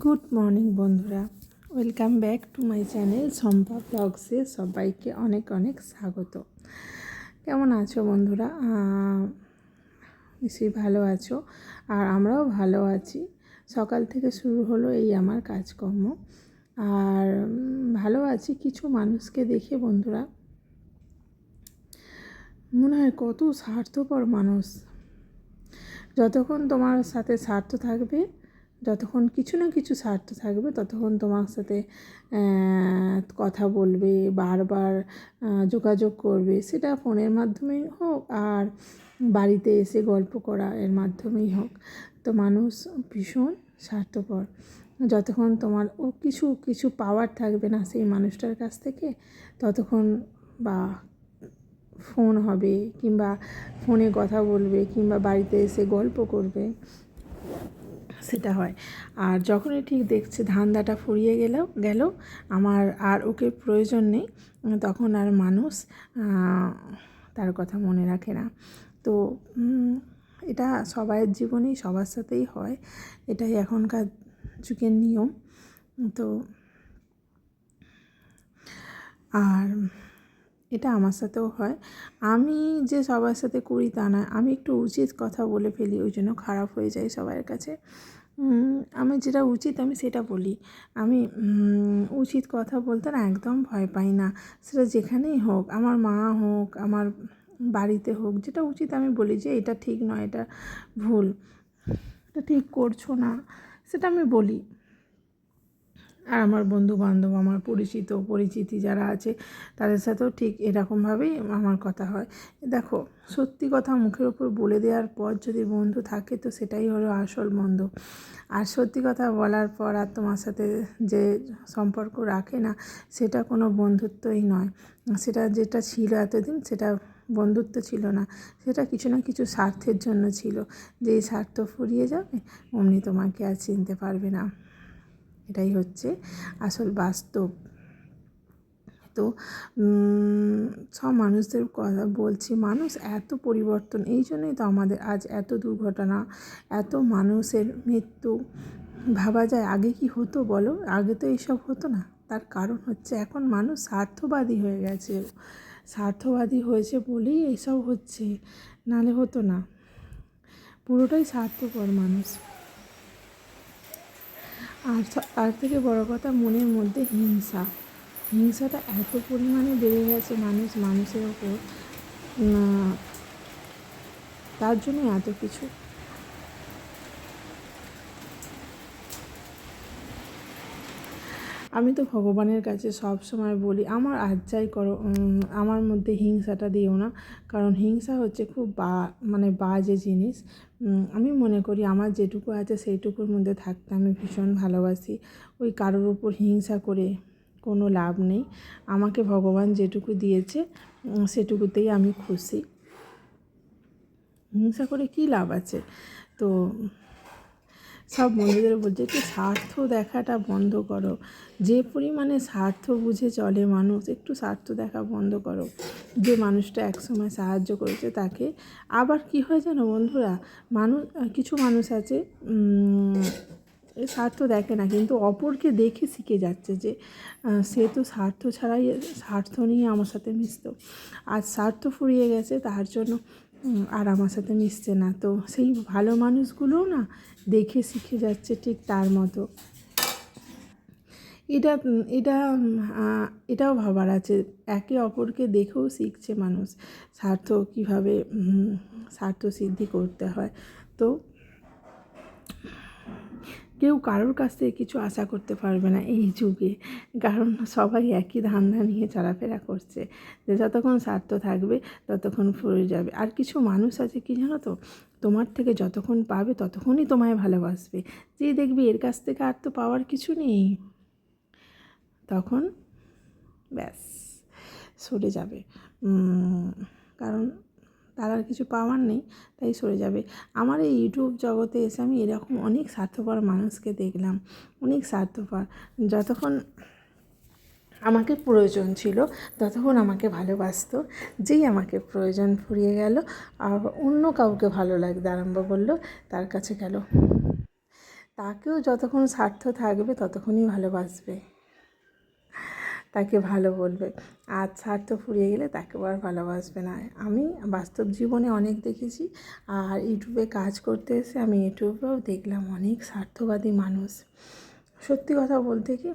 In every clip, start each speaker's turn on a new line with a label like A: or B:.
A: Good morning বন্ধুরা, welcome back to my channel Shampa ব্লগসে সবাইকে অনেক অনেক স্বাগত। কেমন আছো বন্ধুরা? নিশ্চয়ই ভালো আছো, আর আমরাও ভালো আছি। সকাল থেকে শুরু হলো এই আমার কাজকর্ম, আর ভালো আছি। কিছু মানুষকে দেখে বন্ধুরা মনে হয় কত স্বার্থপর মানুষ। যতক্ষণ তোমার সাথে স্বার্থ থাকবে, যতক্ষণ কিছু না কিছু স্বার্থ থাকবে, ততক্ষণ তোমার সাথে কথা বলবে, বারবার যোগাযোগ করবে। সেটা ফোনের মাধ্যমেই হোক আর বাড়িতে এসে গল্প করা এর মাধ্যমেই হোক। তো মানুষ ভীষণ স্বার্থপর। যতক্ষণ তোমার কিছু কিছু পাওয়ার থাকবে না সেই মানুষটার কাছ থেকে, ততক্ষণ বা ফোন হবে, কিংবা ফোনে কথা বলবে, কিংবা বাড়িতে এসে গল্প করবে, সেটা হয়। আর যখনই ঠিক দেখছে ধান্দাটা ফুরিয়ে গেল আমার আর ওকে প্রয়োজন নেই, তখন আর মানুষ তার কথা মনে রাখে না। তো এটা সবার জীবনেই সবার সাথেই হয়, এটাই এখনকার যুগের নিয়ম। তো আর এটা আমার সাথেও হয়। আমি যে সবার সাথে করি তা নয়, আমি একটু উচিত কথা বলে ফেলি, ওই জন্য খারাপ হয়ে যায় সবার কাছে। আমি যেটা উচিত আমি সেটা বলি। আমি উচিত কথা বলতে না একদম ভয় পাই না, সেটা যেখানেই হোক, আমার মা হোক, আমার বাড়িতে হোক, যেটা উচিত আমি বলি যে এটা ঠিক নয়, এটা ভুল, এটা ঠিক করছো না, সেটা আমি বলি। আর আমার বন্ধুবান্ধব, আমার পরিচিতি যারা আছে, তাদের সাথেও ঠিক এরকমভাবেই আমার কথা হয়। দেখো, সত্যি কথা মুখের ওপর বলে দেওয়ার পর যদি বন্ধু থাকে, তো সেটাই হলো আসল বন্ধু। আর সত্যি কথা বলার পর আর তোমার সাথে যে সম্পর্ক রাখে না, সেটা কোনো বন্ধুত্বই নয়। সেটা যেটা ছিল এতদিন, সেটা বন্ধুত্ব ছিল না, সেটা কিছু না কিছু স্বার্থের জন্য ছিল। যেই স্বার্থ ফুরিয়ে যাবে, অমনি তোমাকে আর চিনতে পারবে না। এটাই হচ্ছে আসল বাস্তব। তো সব মানুষদের কথা বলছি, মানুষ এত পরিবর্তন, এই জন্যই তো আমাদের আজ এত দুর্ঘটনা, এত মানুষের মৃত্যু। ভাবা যায় আগে কি হতো বলো? আগে তো এইসব হতো না। তার কারণ হচ্ছে এখন মানুষ স্বার্থবাদী হয়ে গেছে। স্বার্থবাদী হয়েছে বলেই এইসব হচ্ছে, নালে হতো না। পুরোটাই স্বার্থপর মানুষ। আর তার থেকে বড় কথা, মনের মধ্যে হিংসাটা এত পরিমাণে বেড়ে গেছে মানুষের ওপর, তার জন্য এত কিছু। আমি তো ভগবানের কাছে সব সময় বলি, আমার আর যাই করো, আমার মধ্যে হিংসাটা দিও না। কারণ হিংসা হচ্ছে খুব বাজে জিনিস। আমি মনে করি আমার যেটুকু আছে সেইটুকুর মধ্যে থাকতে আমি ভীষণ ভালোবাসি। ওই কারোর উপর হিংসা করে কোনো লাভ নেই। আমাকে ভগবান যেটুকু দিয়েছে সেটুকুতেই আমি খুশি। হিংসা করে কী লাভ আছে? তো সব বন্ধুদের বলছে একটু স্বার্থ দেখাটা বন্ধ করো। যে পরিমাণে স্বার্থ বুঝে চলে মানুষ, একটু স্বার্থ দেখা বন্ধ করো। যে মানুষটা একসময় সাহায্য করেছে তাকে, আবার কি হয় জানো বন্ধুরা, কিছু মানুষ আছে স্বার্থ দেখে না, কিন্তু অপরকে দেখে শিখে যাচ্ছে যে সে তো স্বার্থ নিয়ে আমার সাথে মিশত, আর স্বার্থ ফুরিয়ে গেছে, তার জন্য আর আমার সাথে মিশছে না। তো সেই ভালো মানুষগুলোও না দেখে শিখে যাচ্ছে ঠিক তার মতো। এটা এটা এটাও ভাবার আছে, একে অপরকে দেখেও শিখছে মানুষ কীভাবে স্বার্থ সিদ্ধি করতে হয়। তো কেউ কারোর কাছ থেকে কিছু আশা করতে পারবে না এই যুগে, কারণ সবাই একই ধান্দা নিয়ে চলাফেরা করছে, যে যতক্ষণ স্বার্থ থাকবে ততক্ষণ ফুরে যাবে। আর কিছু মানুষ আছে কি জানো তো, তোমার থেকে যতক্ষণ পাবে ততক্ষণই তোমায় ভালোবাসবে। যে দেখবি এর কাছ থেকে আর তো পাওয়ার কিছু নেই, তখন ব্যাস সরে যাবে। কারণ তার আর কিছু পাওয়ার নেই, তাই সরে যাবে। আমার এই ইউটিউব জগতে এসে আমি এরকম অনেক স্বার্থপর মানুষকে দেখলাম, অনেক স্বার্থপর। যতক্ষণ আমাকে প্রয়োজন ছিল ততক্ষণ আমাকে ভালোবাসতো, যেই আমাকে প্রয়োজন ফুরিয়ে গেল আর অন্য কাউকে ভালো লাগতে আরম্ভ করলো, তার কাছে গেল। তাকেও যতক্ষণ স্বার্থ থাকবে ততক্ষণই ভালোবাসবে, তাকে ভালো বলবে। আর স্বার্থ ফুরিয়ে গেলে তাকেও আর ভালোবাসবে না। আমি বাস্তব জীবনে অনেক দেখেছি, আর ইউটিউবে কাজ করতে এসে আমি ইউটিউবেও দেখলাম অনেক স্বার্থবাদী মানুষ। সত্যি কথা বলতে কি,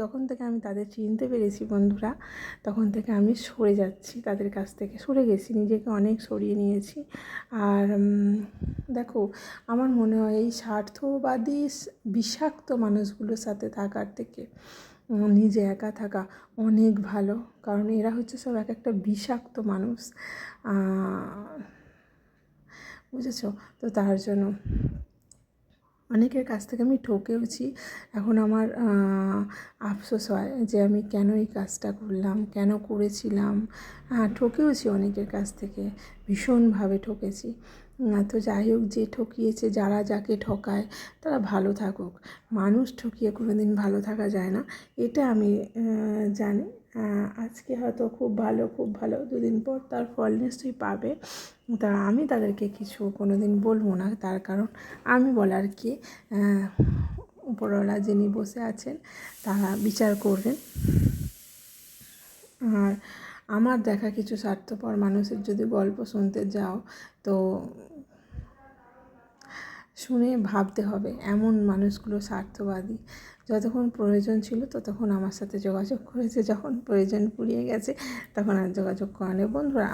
A: যখন থেকে আমি তাদের চিনতে পেরেছি বন্ধুরা, তখন থেকে আমি সরে যাচ্ছি তাদের কাছ থেকে, সরে গেছি, নিজেকে অনেক সরিয়ে নিয়েছি। আর দেখো, আমার মনে হয় এই স্বার্থবাদী বিষাক্ত মানুষগুলোর সাথে থাকার থেকে নিজে একা থাকা অনেক ভালো। কারণ এরা হচ্ছে সব এক একটা বিষাক্ত মানুষ, বুঝেছো তো? তার জন্য অনেকের কাছ থেকে আমি ঠকেওছি। এখন আমার আফসোস হয় যে আমি কেন এই কাজটা করলাম, কেন করেছিলাম। ঠকেওছি অনেকের কাছ থেকে, ভীষণভাবে ঠকেছি। তো যাই হোক, যে ঠকিয়েছে, যারা যাকে ঠকায় তারা ভালো থাকুক। মানুষ ঠকিয়ে কোনো দিন ভালো থাকা যায় না, এটা আমি জানি। আজকে হয়তো খুব ভালো, দুদিন পর তার ফল নিশ্চয়ই পাবে। তা আমি তাদেরকে কিছু কোনো দিন বলবো না, তার কারণ আমি বলার কি, উপরওয়ালা যিনি বসে আছেন তারা বিচার করবেন। আর আমার দেখা কিছু স্বার্থপর মানুষের যদি গল্প শুনতে যাও, তো শুনে ভাবতে হবে, এমন মানুষগুলো স্বার্থবাদী। যতক্ষণ প্রয়োজন ছিল ততক্ষণ আমার সাথে যোগাযোগ করেছে, যখন প্রয়োজন ফুরিয়ে গেছে তখন আর যোগাযোগ করেনি। বন্ধুরা,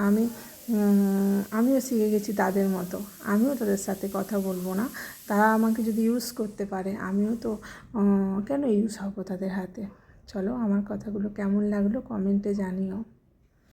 A: আমিও শিখে গেছি তাদের মতো, আমিও তাদের সাথে কথা বলবো না। তারা আমাকে যদি ইউজ করতে পারে, আমিও তো কেন ইউজ হবো তাদের হাতে। চলো, আমার কথাগুলো কেমন লাগলো কমেন্টে জানিও।